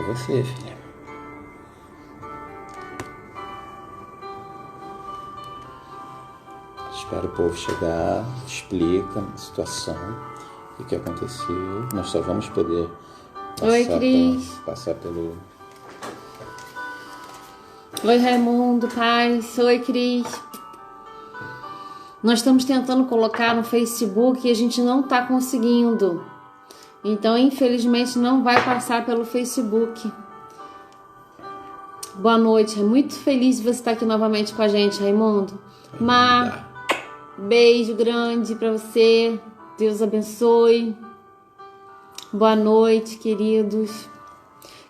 você, filha. Espera o povo chegar, explica a situação, o que aconteceu. Nós só vamos poder passar pelo... Oi, Raimundo, paz. Oi, Cris. Nós estamos tentando colocar no Facebook e a gente não está conseguindo. Então, infelizmente, não vai passar pelo Facebook. Boa noite. Muito feliz de você estar aqui novamente com a gente, Raimundo. Beijo grande para você. Deus abençoe. Boa noite, queridos.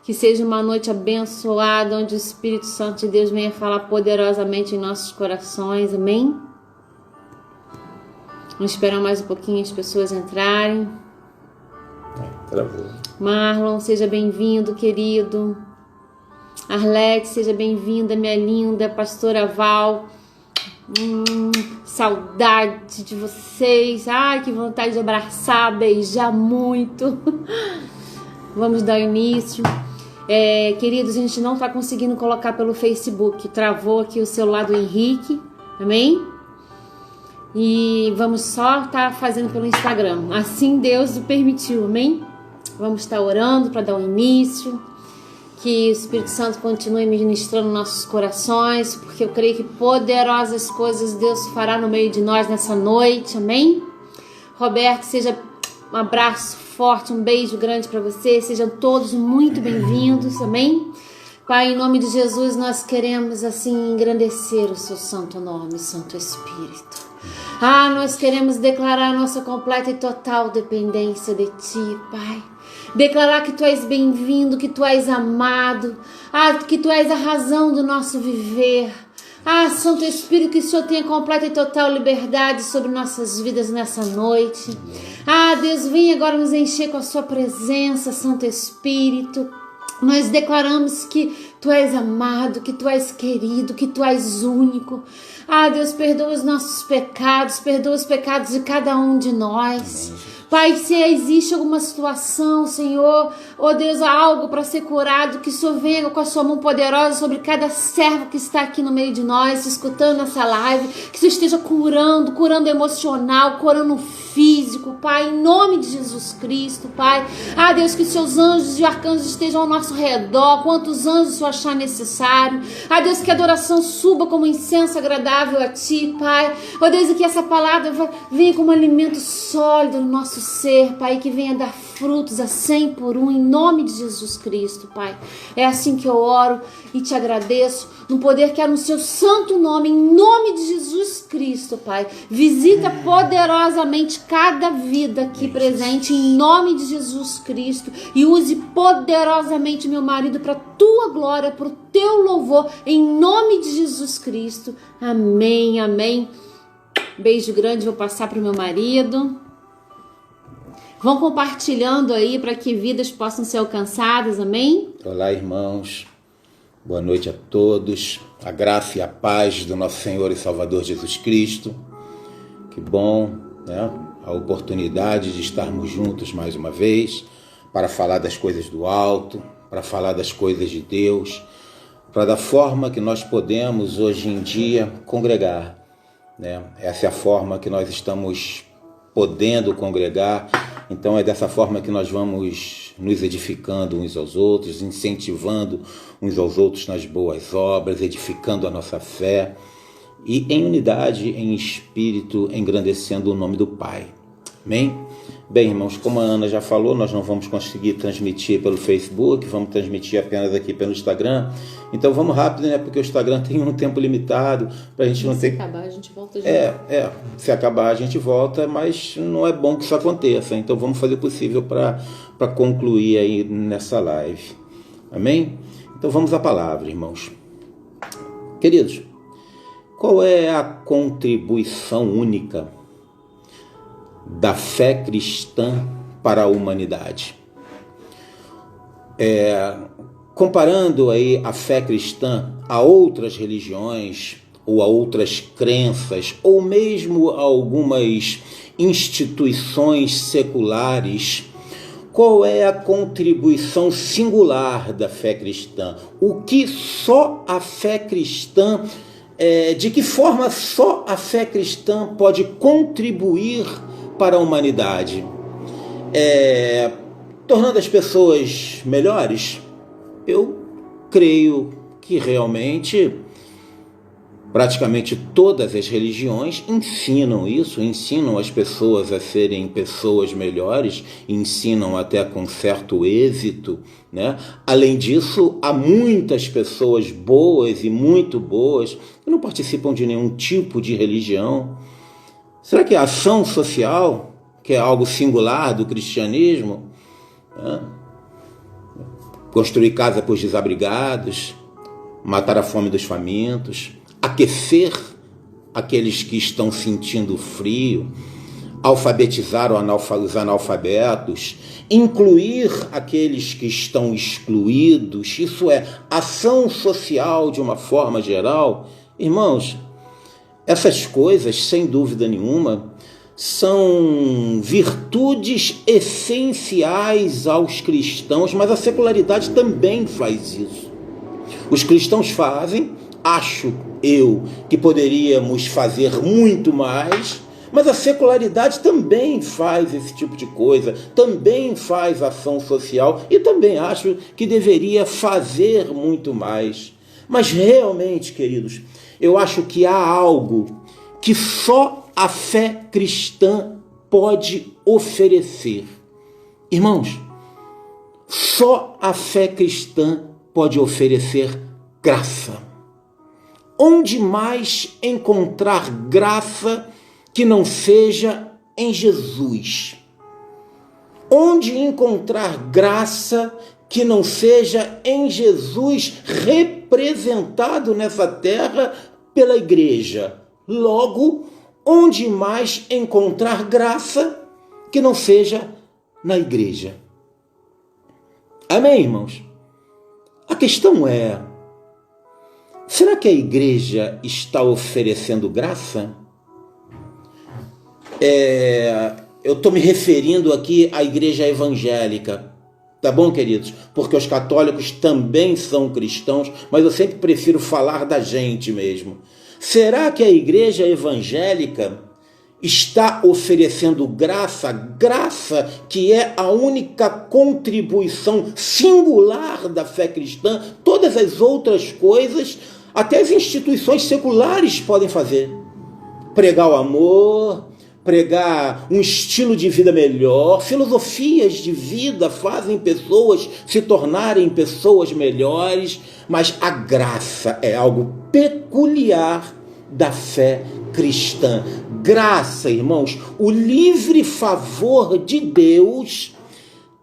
Que seja uma noite abençoada, onde o Espírito Santo de Deus venha falar poderosamente em nossos corações. Amém? Vamos esperar mais um pouquinho as pessoas entrarem. Travou. Marlon, seja bem-vindo, querido. Arlete, seja bem-vinda, minha linda. Pastora Val, saudade de vocês. Ai, que vontade de abraçar, beijar muito. Vamos dar início. Queridos, a gente não está conseguindo colocar pelo Facebook. Travou aqui o celular do Henrique. Amém? E vamos só estar fazendo pelo Instagram. Assim Deus o permitiu, amém? Vamos estar orando para dar um início. Que o Espírito Santo continue ministrando nossos corações, porque eu creio que poderosas coisas Deus fará no meio de nós nessa noite, amém? Roberto, seja um abraço forte, um beijo grande para você. Sejam todos muito bem-vindos, amém? Pai, em nome de Jesus, nós queremos assim engrandecer o seu santo nome, Santo Espírito. Nós queremos declarar nossa completa e total dependência de Ti, Pai. Declarar que Tu és bem-vindo, que Tu és amado, que Tu és a razão do nosso viver. Santo Espírito, que o Senhor tenha completa e total liberdade sobre nossas vidas nessa noite. Deus, vem agora nos encher com a Sua presença, Santo Espírito. Nós declaramos que Tu és amado, que Tu és querido, que Tu és único. Deus, perdoa os nossos pecados, perdoa os pecados de cada um de nós. Pai, se existe alguma situação, Senhor, Deus, há algo para ser curado, que o Senhor venha com a Sua mão poderosa sobre cada servo que está aqui no meio de nós, escutando essa live, que o Senhor esteja curando emocional, curando físico, Pai, em nome de Jesus Cristo, Pai. Deus, que os Seus anjos e arcanjos estejam ao nosso redor, quantos anjos o Senhor achar necessário. Deus, que a adoração suba como incenso agradável a Ti, Pai. Deus, e que essa palavra venha como um alimento sólido no nosso ser, Pai, que venha dar frutos a 100 por 1, em nome de Jesus Cristo, Pai. É assim que eu oro e Te agradeço, no poder que há no Seu santo nome, em nome de Jesus Cristo, Pai. Visita poderosamente cada vida aqui presente, em nome de Jesus Cristo, e use poderosamente meu marido para Tua glória, para o Teu louvor, em nome de Jesus Cristo. Amém, amém. Beijo grande, vou passar para o meu marido. Vão compartilhando aí para que vidas possam ser alcançadas, amém? Olá, irmãos. Boa noite a todos. A graça e a paz do nosso Senhor e Salvador Jesus Cristo. Que bom, né? A oportunidade de estarmos juntos mais uma vez para falar das coisas do alto, para falar das coisas de Deus, para da forma que nós podemos hoje em dia congregar, né? Essa é a forma que nós estamos podendo congregar. Então é dessa forma que nós vamos nos edificando uns aos outros, incentivando uns aos outros nas boas obras, edificando a nossa fé e em unidade, em espírito, engrandecendo o nome do Pai. Amém? Bem, irmãos, como a Ana já falou, nós não vamos conseguir transmitir pelo Facebook, vamos transmitir apenas aqui pelo Instagram. Então vamos rápido, né? Porque o Instagram tem um tempo limitado para a gente não ter... Se acabar, a gente volta de novo. Se acabar, a gente volta, mas não é bom que isso aconteça. Então vamos fazer o possível para concluir aí nessa live. Amém? Então vamos à palavra, irmãos. Queridos, qual é a contribuição única da fé cristã para a humanidade? Comparando aí a fé cristã a outras religiões ou a outras crenças ou mesmo a algumas instituições seculares, qual é a contribuição singular da fé cristã? O que só a fé cristã, de que forma só a fé cristã pode contribuir para a humanidade? Tornando as pessoas melhores? Eu creio que realmente praticamente todas as religiões ensinam isso, ensinam as pessoas a serem pessoas melhores, ensinam até com certo êxito, né? Além disso, há muitas pessoas boas e muito boas que não participam de nenhum tipo de religião. Será que a ação social, que é algo singular do cristianismo, né? Construir casa para os desabrigados, matar a fome dos famintos, aquecer aqueles que estão sentindo frio, alfabetizar os analfabetos, incluir aqueles que estão excluídos, isso é ação social de uma forma geral. Irmãos, essas coisas, sem dúvida nenhuma, são virtudes essenciais aos cristãos, mas a secularidade também faz isso. Os cristãos fazem, acho eu que poderíamos fazer muito mais, mas a secularidade também faz esse tipo de coisa, também faz ação social e também acho que deveria fazer muito mais. Mas realmente, queridos, eu acho que há algo que só a fé cristã pode oferecer. Irmãos, só a fé cristã pode oferecer graça. Onde mais encontrar graça que não seja em Jesus? Onde encontrar graça que não seja em Jesus representado nessa terra pela igreja? Logo, onde mais encontrar graça que não seja na igreja? Amém, irmãos? A questão é: será que a igreja está oferecendo graça? Eu estou me referindo aqui à igreja evangélica, tá bom, queridos? Porque os católicos também são cristãos, mas eu sempre prefiro falar da gente mesmo. Será que a igreja evangélica está oferecendo graça? Graça que é a única contribuição singular da fé cristã. Todas as outras coisas, até as instituições seculares podem fazer. Pregar o amor, pregar um estilo de vida melhor, filosofias de vida fazem pessoas se tornarem pessoas melhores, mas a graça é algo peculiar da fé cristã. Graça, irmãos, o livre favor de Deus,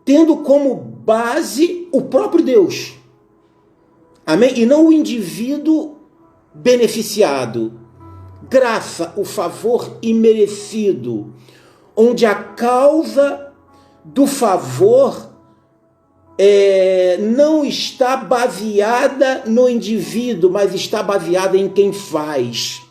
tendo como base o próprio Deus. Amém? E não o indivíduo beneficiado. Graça, o favor imerecido, onde a causa do favor não está baseada no indivíduo, mas está baseada em quem faz.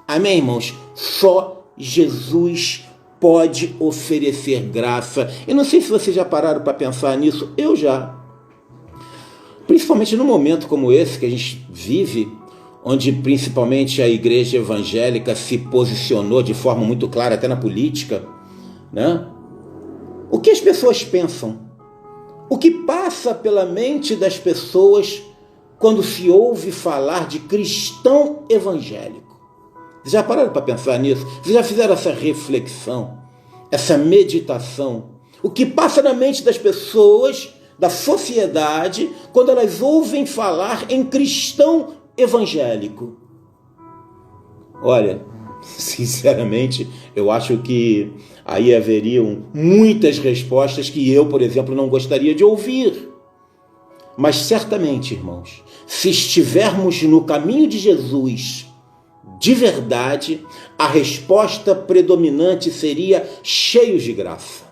Amém, irmãos? Só Jesus pode oferecer graça. Eu não sei se vocês já pararam para pensar nisso, eu já. Principalmente num momento como esse que a gente vive, onde principalmente a igreja evangélica se posicionou de forma muito clara, até na política, né? O que as pessoas pensam? O que passa pela mente das pessoas quando se ouve falar de cristão evangélico? Vocês já pararam para pensar nisso? Vocês já fizeram essa reflexão, essa meditação? O que passa na mente das pessoas, da sociedade, quando elas ouvem falar em cristão evangélico? Olha, sinceramente, eu acho que aí haveriam muitas respostas que eu, por exemplo, não gostaria de ouvir. Mas certamente, irmãos, se estivermos no caminho de Jesus, de verdade, a resposta predominante seria cheios de graça.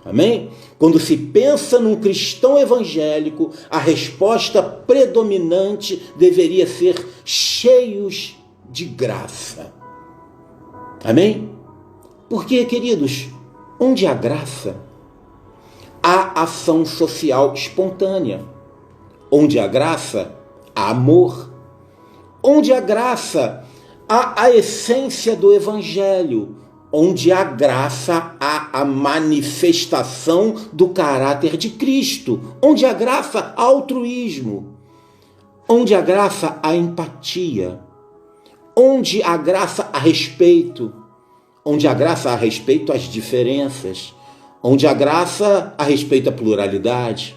Amém? Quando se pensa num cristão evangélico, a resposta predominante deveria ser cheios de graça. Amém? Porque, queridos, onde há graça, há há ação social espontânea. Onde há graça, há amor. Onde há graça, há a essência do Evangelho. Onde há graça, há a manifestação do caráter de Cristo. Onde há graça, há altruísmo. Onde há graça, há empatia. Onde há graça, há respeito. Onde há graça, há respeito às diferenças. Onde há graça, há respeito à pluralidade.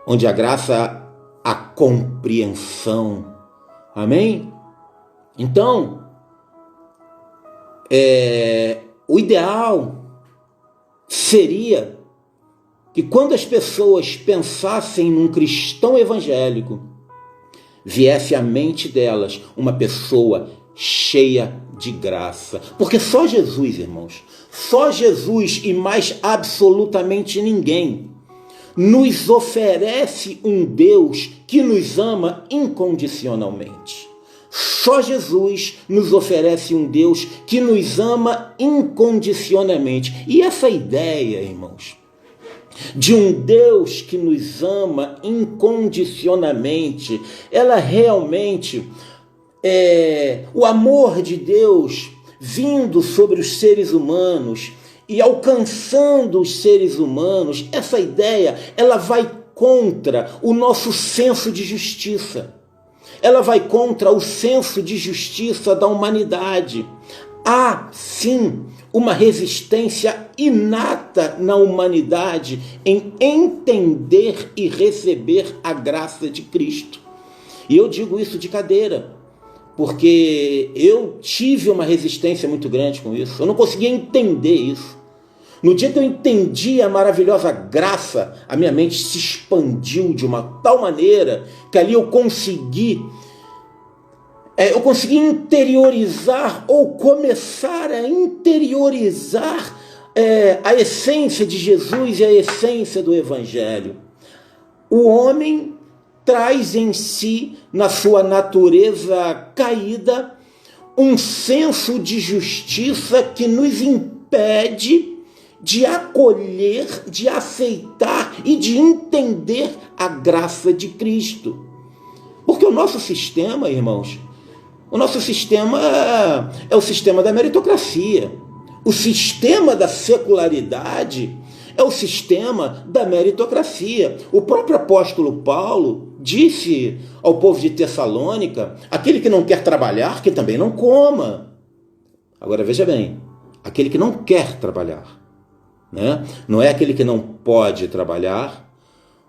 Onde há graça, há compreensão. Amém? Então, o ideal seria que quando as pessoas pensassem num cristão evangélico, viesse à mente delas uma pessoa cheia de graça. Porque só Jesus, irmãos, só Jesus e mais absolutamente ninguém nos oferece um Deus que nos ama incondicionalmente. Só Jesus nos oferece um Deus que nos ama incondicionalmente. E essa ideia, irmãos, de um Deus que nos ama incondicionalmente, ela realmente o amor de Deus vindo sobre os seres humanos e alcançando os seres humanos, essa ideia, ela vai contra o nosso senso de justiça. Ela vai contra o senso de justiça da humanidade. Há, sim, uma resistência inata na humanidade em entender e receber a graça de Cristo. E eu digo isso de cadeira, porque eu tive uma resistência muito grande com isso. Eu não conseguia entender isso. No dia que eu entendi a maravilhosa graça, a minha mente se expandiu de uma tal maneira que ali eu consegui interiorizar ou começar a interiorizar a essência de Jesus e a essência do Evangelho. O homem traz em si, na sua natureza caída, um senso de justiça que nos impede de acolher, de aceitar e de entender a graça de Cristo. Porque o nosso sistema, irmãos, o nosso sistema é o sistema da meritocracia. O sistema da secularidade é o sistema da meritocracia. O próprio apóstolo Paulo disse ao povo de Tessalônica: aquele que não quer trabalhar, que também não coma. Agora veja bem, aquele que não quer trabalhar, né? Não é aquele que não pode trabalhar,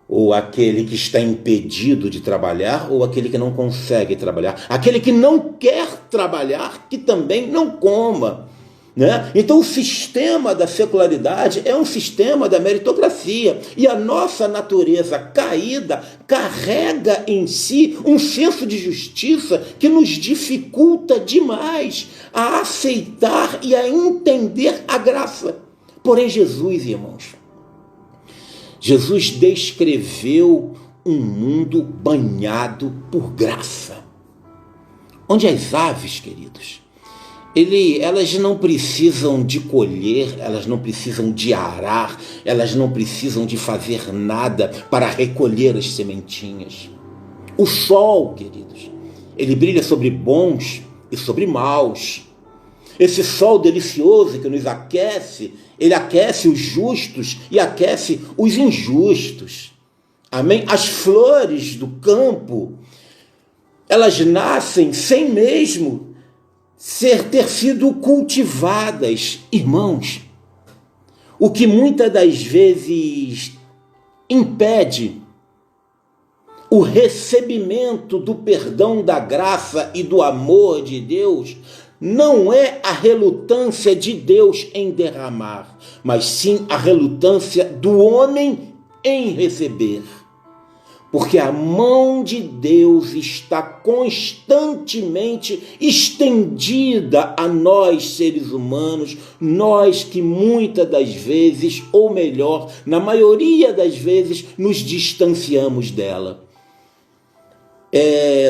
ou aquele que está impedido de trabalhar, ou aquele que não consegue trabalhar. Aquele que não quer trabalhar, que também não coma. Né? Então o sistema da secularidade é um sistema da meritocracia, e a nossa natureza caída carrega em si um senso de justiça que nos dificulta demais a aceitar e a entender a graça. Porém Jesus, irmãos, Jesus descreveu um mundo banhado por graça, onde as aves, queridos, elas não precisam de colher, elas não precisam de arar, elas não precisam de fazer nada para recolher as sementinhas. O sol, queridos, ele brilha sobre bons e sobre maus. Esse sol delicioso que nos aquece, ele aquece os justos e aquece os injustos. Amém? As flores do campo, elas nascem sem mesmo ter sido cultivadas. Irmãos, o que muitas das vezes impede o recebimento do perdão, da graça e do amor de Deus não é a relutância de Deus em derramar, mas sim a relutância do homem em receber. Porque a mão de Deus está constantemente estendida a nós, seres humanos, nós que muitas das vezes, ou melhor, na maioria das vezes, nos distanciamos dela.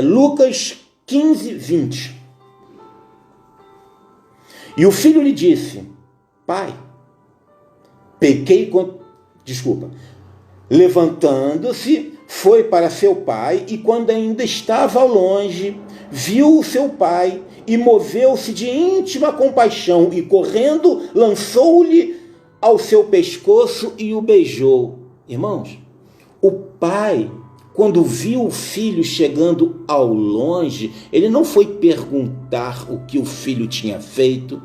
Lucas 15, 20. E o filho lhe disse: Pai, pequei Levantando-se, foi para seu pai, e quando ainda estava longe, viu o seu pai e moveu-se de íntima compaixão e, correndo, lançou-lhe ao seu pescoço e o beijou. Irmãos, o pai, quando viu o filho chegando ao longe, ele não foi perguntar o que o filho tinha feito,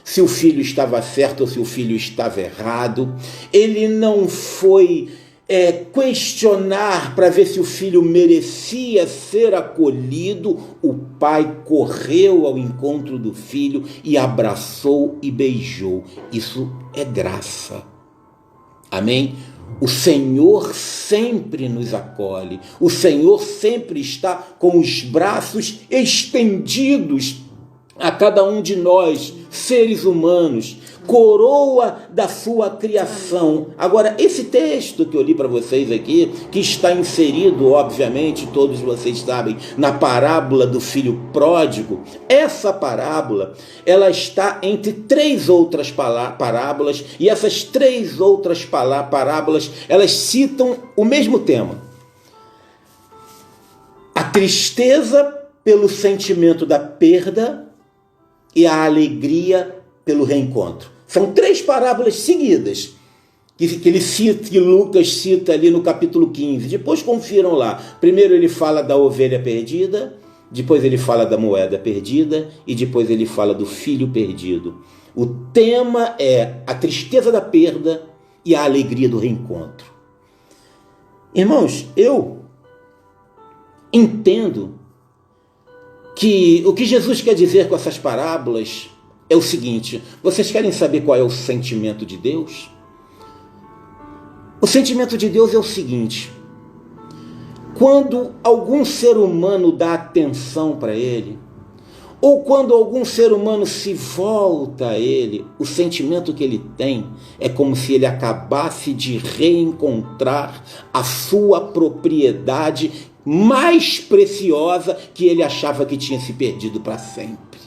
se o filho estava certo ou se o filho estava errado. Ele não foi questionar para ver se o filho merecia ser acolhido. O pai correu ao encontro do filho e abraçou e beijou. Isso é graça. Amém? O Senhor sempre nos acolhe. O Senhor sempre está com os braços estendidos a cada um de nós, seres humanos, coroa da sua criação. Agora, esse texto que eu li para vocês aqui, que está inserido, obviamente, todos vocês sabem, na parábola do filho pródigo, essa parábola, ela está entre 3 outras parábolas, e essas 3 outras parábolas, elas citam o mesmo tema: a tristeza pelo sentimento da perda e a alegria pelo reencontro. São 3 parábolas seguidas que Lucas cita ali no capítulo 15. Depois confiram lá. Primeiro ele fala da ovelha perdida, depois ele fala da moeda perdida e depois ele fala do filho perdido. O tema é a tristeza da perda e a alegria do reencontro. Irmãos, eu entendo que o que Jesus quer dizer com essas parábolas é o seguinte: vocês querem saber qual é o sentimento de Deus? O sentimento de Deus é o seguinte: quando algum ser humano dá atenção para Ele, ou quando algum ser humano se volta a Ele, o sentimento que ele tem é como se ele acabasse de reencontrar a sua propriedade mais preciosa que ele achava que tinha se perdido para sempre.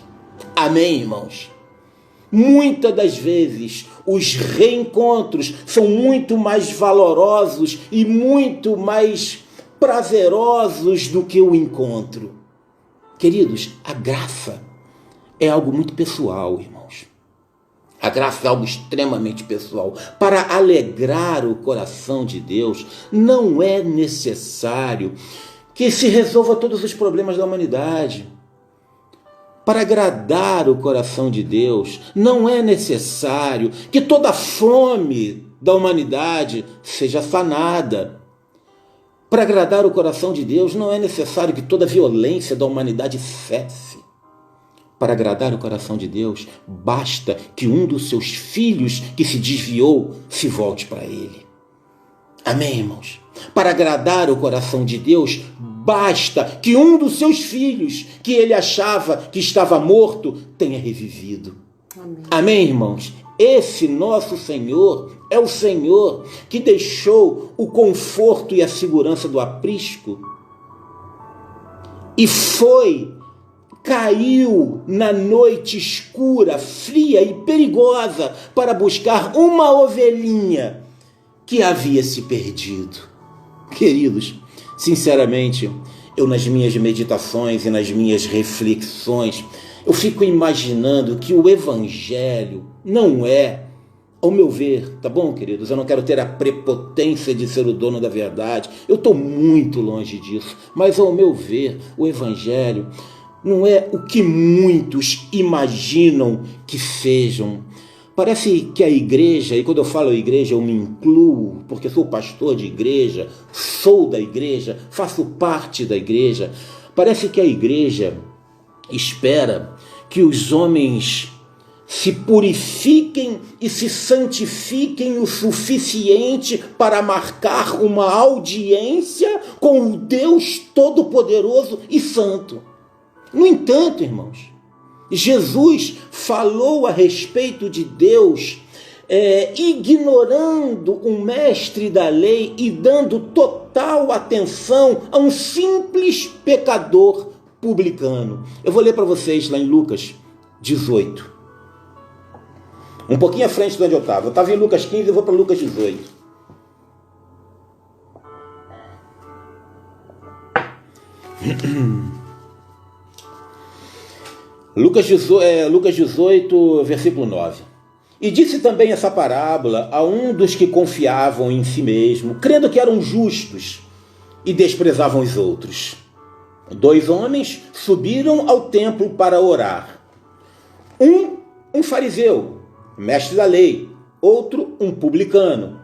Amém, irmãos? Muitas das vezes os reencontros são muito mais valorosos e muito mais prazerosos do que o encontro. Queridos, a graça é algo muito pessoal, irmãos. A graça é algo extremamente pessoal. Para alegrar o coração de Deus, não é necessário que se resolva todos os problemas da humanidade. Para agradar o coração de Deus, não é necessário que toda a fome da humanidade seja sanada. Para agradar o coração de Deus, não é necessário que toda a violência da humanidade cesse. Para agradar o coração de Deus, basta que um dos seus filhos que se desviou se volte para Ele. Amém, irmãos? Para agradar o coração de Deus, basta que um dos seus filhos, que ele achava que estava morto, tenha revivido. Amém. Amém, irmãos? Esse nosso Senhor é o Senhor que deixou o conforto e a segurança do aprisco e caiu na noite escura, fria e perigosa para buscar uma ovelhinha que havia se perdido. Queridos, sinceramente, eu nas minhas meditações e nas minhas reflexões, eu fico imaginando que o Evangelho não é, ao meu ver, tá bom, queridos? Eu não quero ter a prepotência de ser o dono da verdade, eu estou muito longe disso, mas ao meu ver, o Evangelho não é o que muitos imaginam que sejam. Parece que a igreja, e quando eu falo igreja eu me incluo, porque sou pastor de igreja, sou da igreja, faço parte da igreja. Parece que a igreja espera que os homens se purifiquem e se santifiquem o suficiente para marcar uma audiência com o Deus Todo-Poderoso e Santo. No entanto, irmãos, Jesus falou a respeito de Deus, ignorando um mestre da lei e dando total atenção a um simples pecador publicano. Eu vou ler para vocês lá em Lucas 18. Um pouquinho à frente de onde eu estava. Eu estava em Lucas 15, eu vou para Lucas 18. Lucas 18, versículo 9. E disse também essa parábola a um dos que confiavam em si mesmo, crendo que eram justos e desprezavam os outros. 2 homens subiram ao templo para orar. Um fariseu, mestre da lei, outro um publicano,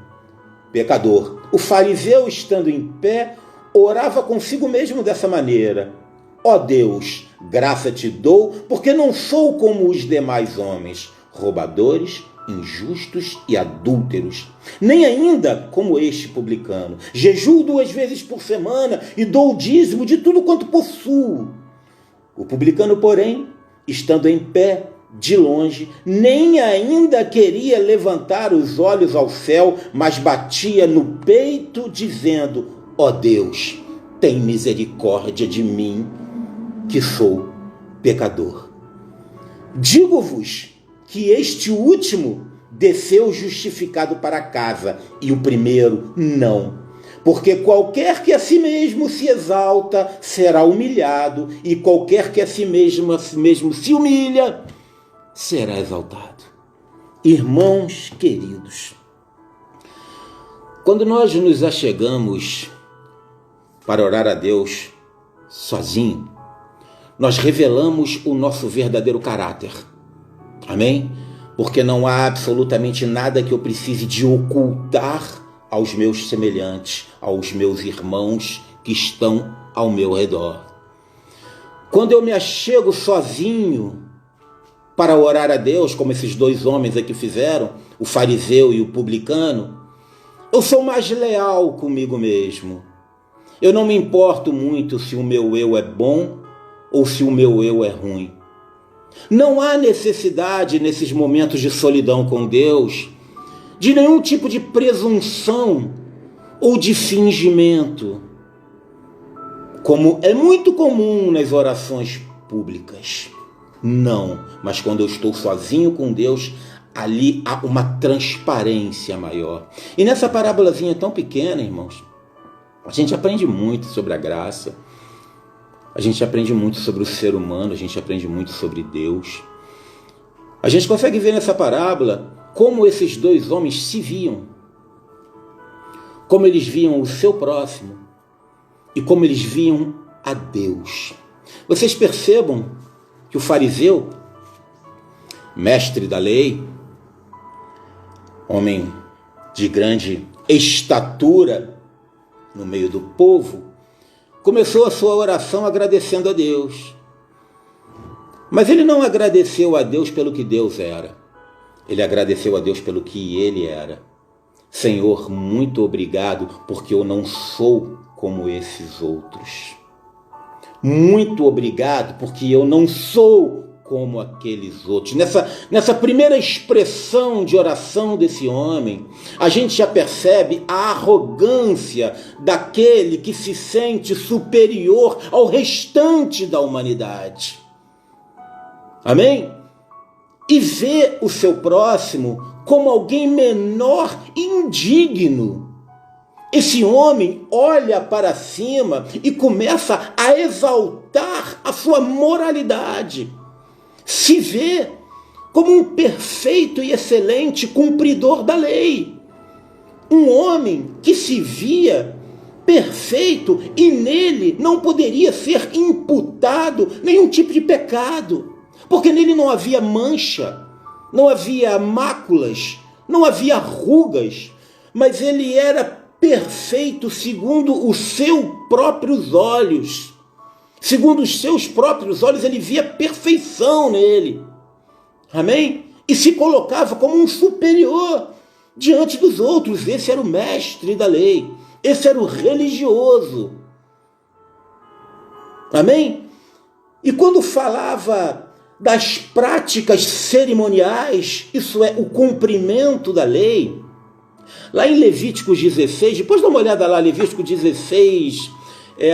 pecador. O fariseu, estando em pé, orava consigo mesmo dessa maneira: ó Deus, graça te dou, porque não sou como os demais homens, roubadores, injustos e adúlteros, nem ainda como este publicano. Jejuo 2 vezes por semana e dou o dízimo de tudo quanto possuo. O publicano, porém, estando em pé, de longe, nem ainda queria levantar os olhos ao céu, mas batia no peito, dizendo: ó Deus, tem misericórdia de mim, que sou pecador. Digo-vos que este último desceu justificado para casa, e o primeiro não. Porque qualquer que a si mesmo se exalta será humilhado, e qualquer que a si mesmo se humilha será exaltado. Irmãos queridos, quando nós nos achegamos para orar a Deus sozinho, nós revelamos o nosso verdadeiro caráter. Amém? Porque não há absolutamente nada que eu precise de ocultar aos meus semelhantes, aos meus irmãos que estão ao meu redor. Quando eu me achego sozinho para orar a Deus, como esses 2 homens aqui fizeram, o fariseu e o publicano, eu sou mais leal comigo mesmo. Eu não me importo muito se o meu eu é bom ou se o meu eu é ruim. Não há necessidade, nesses momentos de solidão com Deus, de nenhum tipo de presunção ou de fingimento, como é muito comum nas orações públicas. Não, mas quando eu estou sozinho com Deus, ali há uma transparência maior. E nessa parábolazinha tão pequena, irmãos, a gente aprende muito sobre a graça, a gente aprende muito sobre o ser humano, a gente aprende muito sobre Deus. A gente consegue ver nessa parábola como esses 2 homens se viam, como eles viam o seu próximo e como eles viam a Deus. Vocês percebam que o fariseu, mestre da lei, homem de grande estatura no meio do povo, começou a sua oração agradecendo a Deus. Mas ele não agradeceu a Deus pelo que Deus era. Ele agradeceu a Deus pelo que ele era. Senhor, muito obrigado, porque eu não sou como esses outros. Muito obrigado, porque eu não sou como aqueles outros. Nessa primeira expressão de oração desse homem, a gente já percebe a arrogância daquele que se sente superior ao restante da humanidade. Amém? E vê o seu próximo como alguém menor e indigno. Esse homem olha para cima e começa a exaltar a sua moralidade. Se vê como um perfeito e excelente cumpridor da lei. Um homem que se via perfeito e nele não poderia ser imputado nenhum tipo de pecado. Porque nele não havia mancha, não havia máculas, não havia rugas, mas ele era perfeito segundo os seus próprios olhos. Segundo os seus próprios olhos, ele via perfeição nele. Amém? E se colocava como um superior diante dos outros. Esse era o mestre da lei. Esse era o religioso. Amém? E quando falava das práticas cerimoniais, isso é, o cumprimento da lei, lá em Levítico 16, depois dá uma olhada lá, Levítico 16,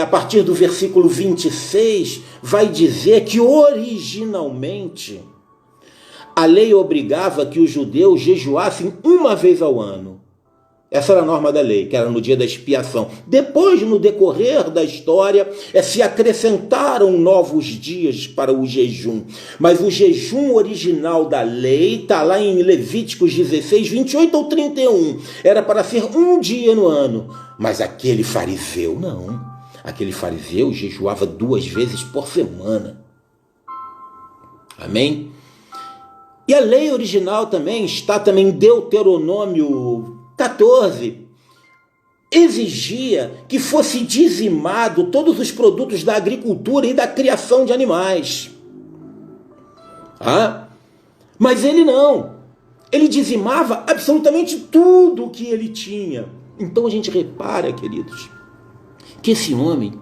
a partir do versículo 26, vai dizer que originalmente a lei obrigava que os judeus jejuassem uma vez ao ano. Essa era a norma da lei, que era no dia da expiação. Depois, no decorrer da história, se acrescentaram novos dias para o jejum. Mas o jejum original da lei está lá em Levíticos 16, 28 ou 31. Era para ser um dia no ano. Mas aquele fariseu, não. Aquele fariseu jejuava 2 vezes por semana. Amém? E a lei original também está em Deuteronômio 14, exigia que fosse dizimado todos os produtos da agricultura e da criação de animais. Mas ele não. Ele dizimava absolutamente tudo o que ele tinha. Então a gente repara, queridos, que esse homem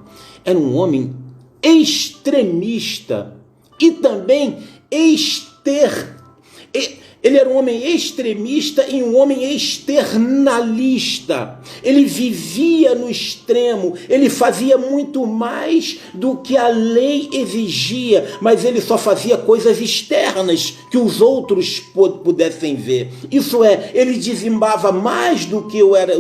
era um homem extremista e também ele era um homem extremista e um homem externalista. Ele vivia no extremo, ele fazia muito mais do que a lei exigia, mas ele só fazia coisas externas que os outros pudessem ver. Isso é, ele dizimava mais do que era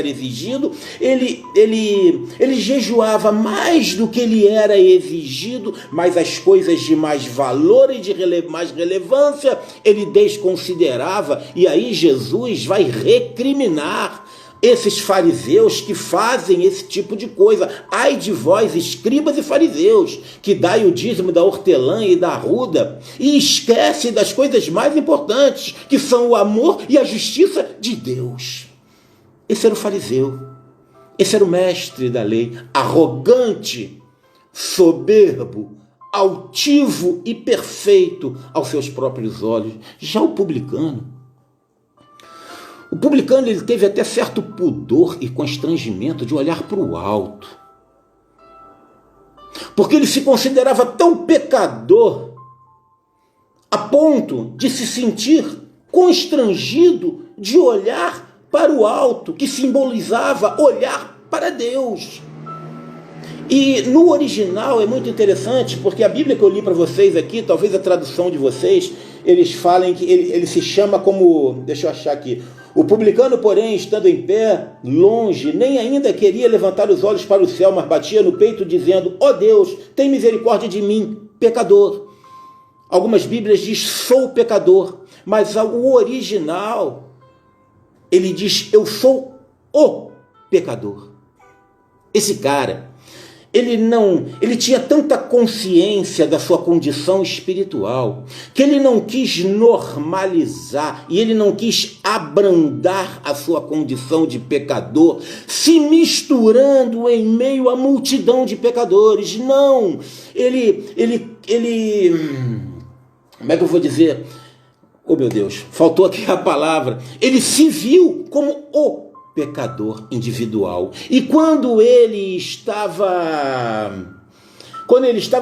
exigido, ele jejuava mais do que ele era exigido, mas as coisas de mais valor e de mais relevância ele desconsiderava, e aí Jesus vai recriminar esses fariseus que fazem esse tipo de coisa. Ai de vós, escribas e fariseus, que dai o dízimo da hortelã e da arruda, e esquece das coisas mais importantes, que são o amor e a justiça de Deus. Esse era o fariseu, esse era o mestre da lei, arrogante, soberbo, altivo e perfeito aos seus próprios olhos. Já o publicano ele teve até certo pudor e constrangimento de olhar para o alto, porque ele se considerava tão pecador a ponto de se sentir constrangido de olhar para o alto, que simbolizava olhar para Deus. E no original é muito interessante, porque a Bíblia que eu li para vocês aqui, talvez a tradução de vocês, eles falem que ele se chama como, deixa eu achar aqui, o publicano, porém, estando em pé, longe, nem ainda queria levantar os olhos para o céu, mas batia no peito, dizendo: ó Deus, tem misericórdia de mim, pecador. Algumas Bíblias diz: sou pecador, mas o original, ele diz: eu sou o pecador. Esse cara, ele tinha tanta consciência da sua condição espiritual, que ele não quis normalizar e ele não quis abrandar a sua condição de pecador, se misturando em meio à multidão de pecadores. Não, como é que eu vou dizer? Oh meu Deus, faltou aqui a palavra. Ele se viu como o pecador individual. E quando ele estava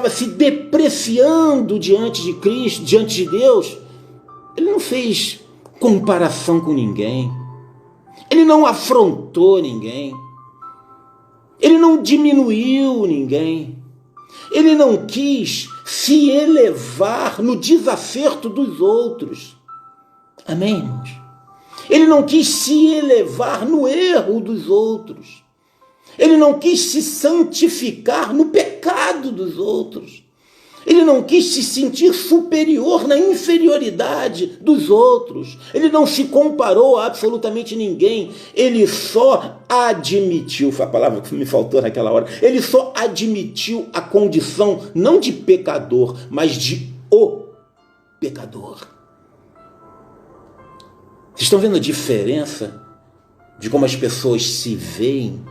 se depreciando diante de Cristo, diante de Deus, ele não fez comparação com ninguém. Ele não afrontou ninguém. Ele não diminuiu ninguém. Ele não quis se elevar no desacerto dos outros. Amém, irmãos? Ele não quis se elevar no erro dos outros. Ele não quis se santificar no pecado dos outros. Ele não quis se sentir superior na inferioridade dos outros. Ele não se comparou a absolutamente ninguém. Ele só admitiu, foi a palavra que me faltou naquela hora, ele só admitiu a condição não de pecador, mas de o pecador. Vocês estão vendo a diferença de como as pessoas se veem?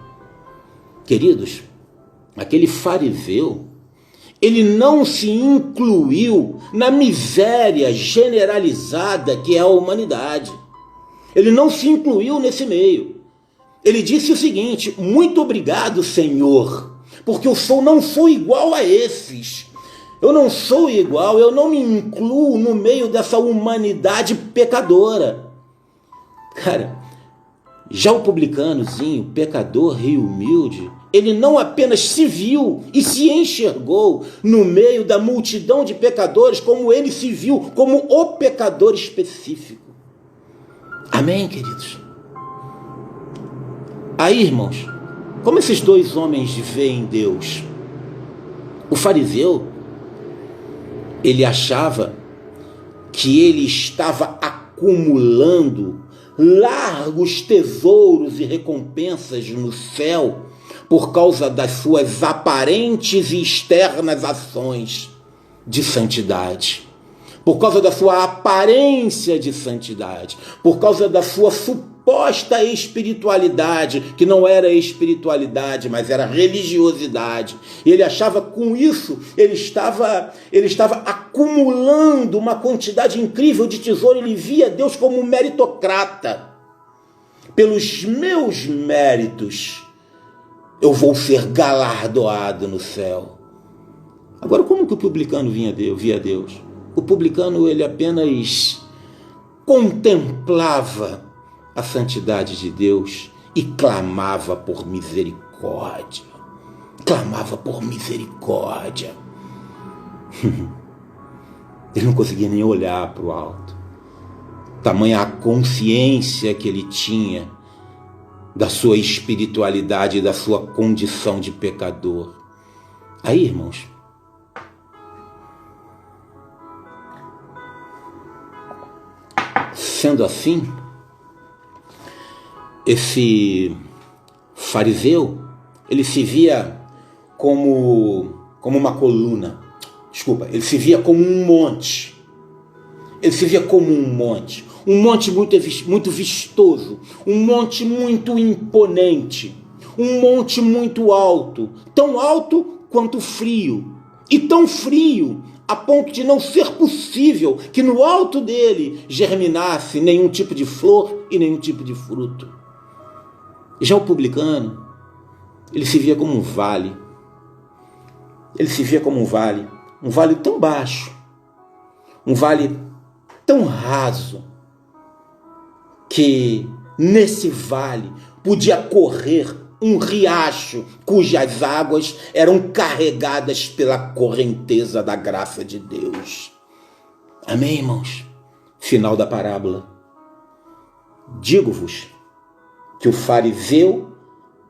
Queridos, aquele fariseu, ele não se incluiu na miséria generalizada que é a humanidade. Ele não se incluiu nesse meio. Ele disse o seguinte: muito obrigado, Senhor, porque eu não sou igual a esses. Eu não sou igual, eu não me incluo no meio dessa humanidade pecadora. Cara, já o publicanozinho, pecador e humilde, ele não apenas se viu e se enxergou no meio da multidão de pecadores, como ele se viu como o pecador específico. Amém, queridos? Aí, irmãos, como esses dois homens veem Deus? O fariseu, ele achava que ele estava acumulando largos tesouros e recompensas no céu por causa das suas aparentes e externas ações de santidade, por causa da sua aparência de santidade, por causa da sua suposta espiritualidade, que não era espiritualidade, mas era religiosidade. E ele achava que com isso ele estava acumulando uma quantidade incrível de tesouro. Ele via Deus como um meritocrata. Pelos meus méritos eu vou ser galardoado no céu. Agora, como que o publicano via Deus? O publicano, ele apenas contemplava a santidade de Deus e clamava por misericórdia. Clamava por misericórdia. Ele não conseguia nem olhar para o alto. Tamanha a consciência que ele tinha da sua espiritualidade e da sua condição de pecador. Aí, irmãos, sendo assim, esse fariseu, ele se via como uma coluna. Desculpa, ele se via como um monte. Ele se via como um monte muito vistoso, um monte muito imponente, um monte muito alto, tão alto quanto frio, e tão frio a ponto de não ser possível que no alto dele germinasse nenhum tipo de flor e nenhum tipo de fruto. Já o publicano, ele se via como um vale. Ele se via como um vale tão baixo, um vale tão raso, que nesse vale podia correr um riacho cujas águas eram carregadas pela correnteza da graça de Deus. Amém, irmãos? Final da parábola. Digo-vos que o fariseu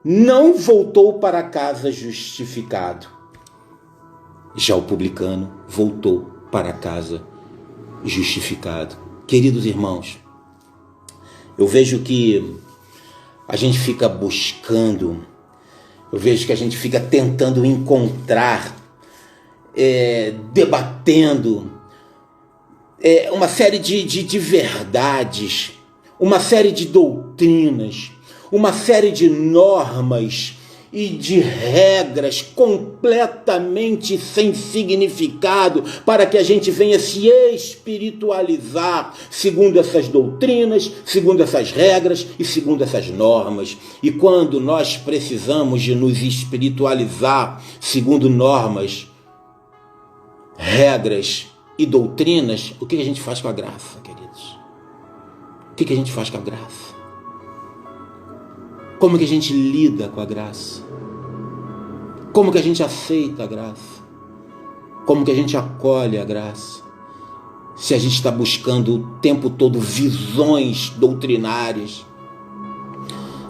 não voltou para casa justificado. Já o publicano voltou para casa justificado. Queridos irmãos, eu vejo que a gente fica buscando, eu vejo que a gente fica tentando encontrar, debatendo uma série de verdades, uma série de doutrinas, uma série de normas e de regras completamente sem significado para que a gente venha se espiritualizar segundo essas doutrinas, segundo essas regras e segundo essas normas. E quando nós precisamos de nos espiritualizar segundo normas, regras e doutrinas, o que a gente faz com a graça, queridos? O que a gente faz com a graça? Como que a gente lida com a graça? Como que a gente aceita a graça? Como que a gente acolhe a graça? Se a gente está buscando o tempo todo visões doutrinárias,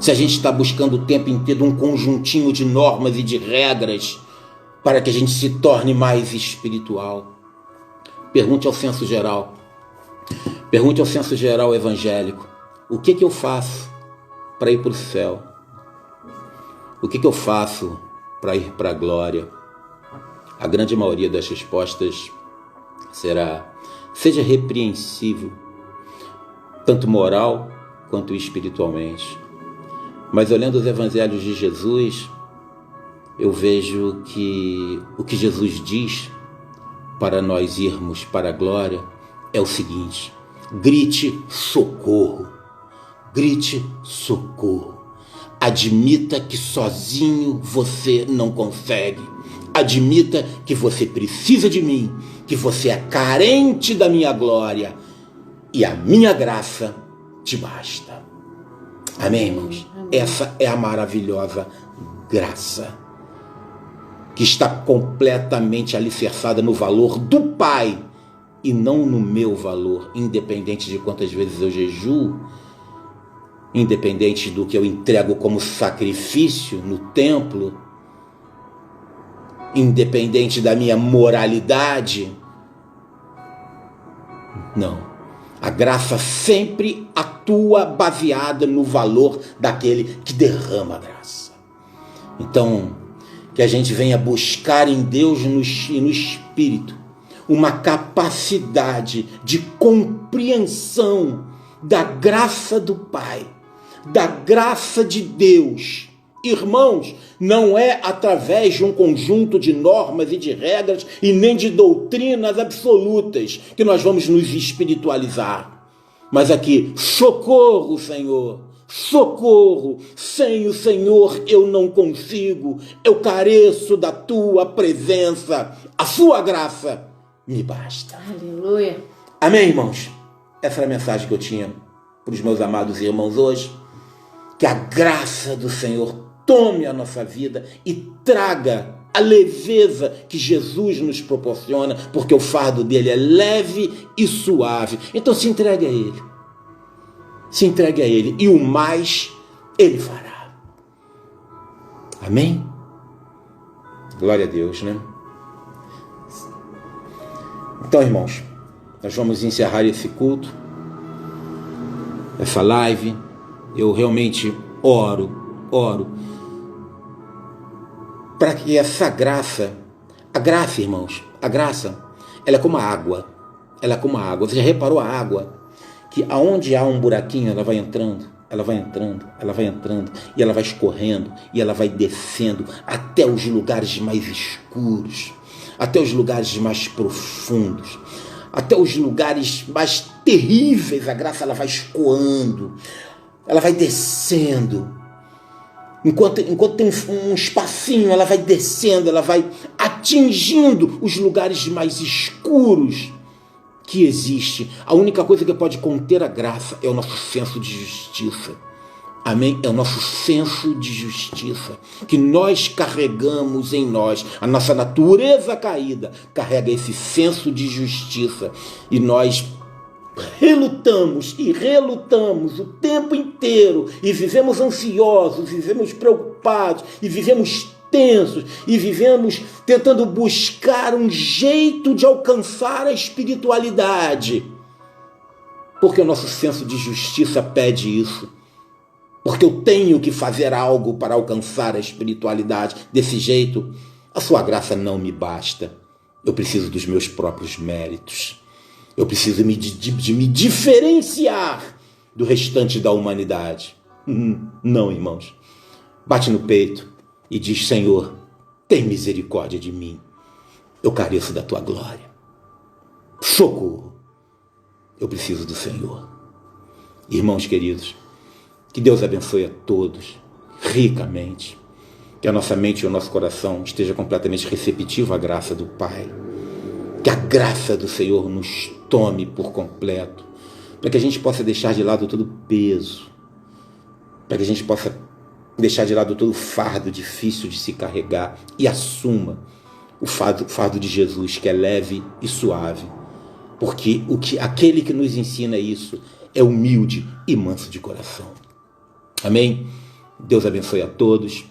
se a gente está buscando o tempo inteiro um conjuntinho de normas e de regras para que a gente se torne mais espiritual. Pergunte ao senso geral. Pergunte ao senso geral evangélico. O que eu faço para ir para o céu? O que eu faço para ir para a glória? A grande maioria das respostas será: seja repreensível, tanto moral quanto espiritualmente. Mas olhando os evangelhos de Jesus, eu vejo que o que Jesus diz para nós irmos para a glória é o seguinte: grite socorro. Grite socorro. Admita que sozinho você não consegue. Admita que você precisa de mim, que você é carente da minha glória e a minha graça te basta. Amém, irmãos? Amém. Essa é a maravilhosa graça que está completamente alicerçada no valor do Pai e não no meu valor, independente de quantas vezes eu jejuo, independente do que eu entrego como sacrifício no templo, independente da minha moralidade. Não. A graça sempre atua baseada no valor daquele que derrama a graça. Então, que a gente venha buscar em Deus e no Espírito uma capacidade de compreensão da graça do Pai, da graça de Deus. Irmãos, não é através de um conjunto de normas e de regras e nem de doutrinas absolutas que nós vamos nos espiritualizar. Mas aqui, socorro, Senhor, socorro, sem o Senhor eu não consigo, eu careço da tua presença, a sua graça me basta. Aleluia. Amém, irmãos? Essa era a mensagem que eu tinha para os meus amados irmãos hoje. Que a graça do Senhor tome a nossa vida e traga a leveza que Jesus nos proporciona, porque o fardo dele é leve e suave. Então se entregue a ele. Se entregue a ele e o mais ele fará. Amém? Glória a Deus, né? Então, irmãos, nós vamos encerrar esse culto, essa live. Eu realmente oro para que essa graça, a graça, irmãos, a graça, ela é como a água. Ela é como a água. Você já reparou a água? Que aonde há um buraquinho, ela vai entrando, ela vai entrando, ela vai entrando, e ela vai escorrendo, e ela vai descendo até os lugares mais escuros, até os lugares mais profundos, até os lugares mais terríveis. A graça, ela vai escoando, ela vai descendo. Enquanto tem um espacinho, ela vai descendo, ela vai atingindo os lugares mais escuros que existe. A única coisa que pode conter a graça é o nosso senso de justiça. Amém? É o nosso senso de justiça que nós carregamos em nós. A nossa natureza caída carrega esse senso de justiça e nós relutamos o tempo inteiro e vivemos ansiosos, e vivemos preocupados, e vivemos tensos, e vivemos tentando buscar um jeito de alcançar a espiritualidade, porque o nosso senso de justiça pede isso, porque eu tenho que fazer algo para alcançar a espiritualidade. Desse jeito, a sua graça não me basta, eu preciso dos meus próprios méritos. Eu preciso de me diferenciar do restante da humanidade. Não, irmãos. Bate no peito e diz: Senhor, tem misericórdia de mim. Eu careço da tua glória. Socorro. Eu preciso do Senhor. Irmãos queridos, que Deus abençoe a todos ricamente. Que a nossa mente e o nosso coração esteja completamente receptivo à graça do Pai. Que a graça do Senhor nos tome por completo, para que a gente possa deixar de lado todo peso, para que a gente possa deixar de lado todo fardo difícil de se carregar e assuma o fardo de Jesus, que é leve e suave, porque aquele que nos ensina isso é humilde e manso de coração. Amém? Deus abençoe a todos.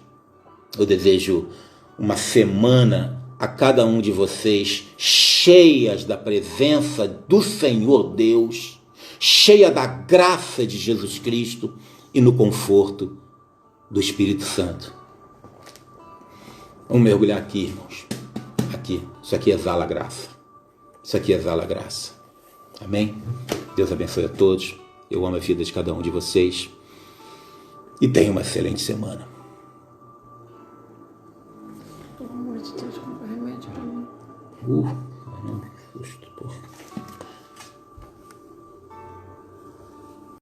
Eu desejo uma semana a cada um de vocês cheias da presença do Senhor Deus, cheia da graça de Jesus Cristo e no conforto do Espírito Santo. Vamos mergulhar aqui, irmãos. Aqui. Isso aqui exala a graça. Isso aqui exala a graça. Amém? Deus abençoe a todos. Eu amo a vida de cada um de vocês. E tenha uma excelente semana. Pelo amor de Deus, compra remédio pra mim. Caramba, que susto, porra.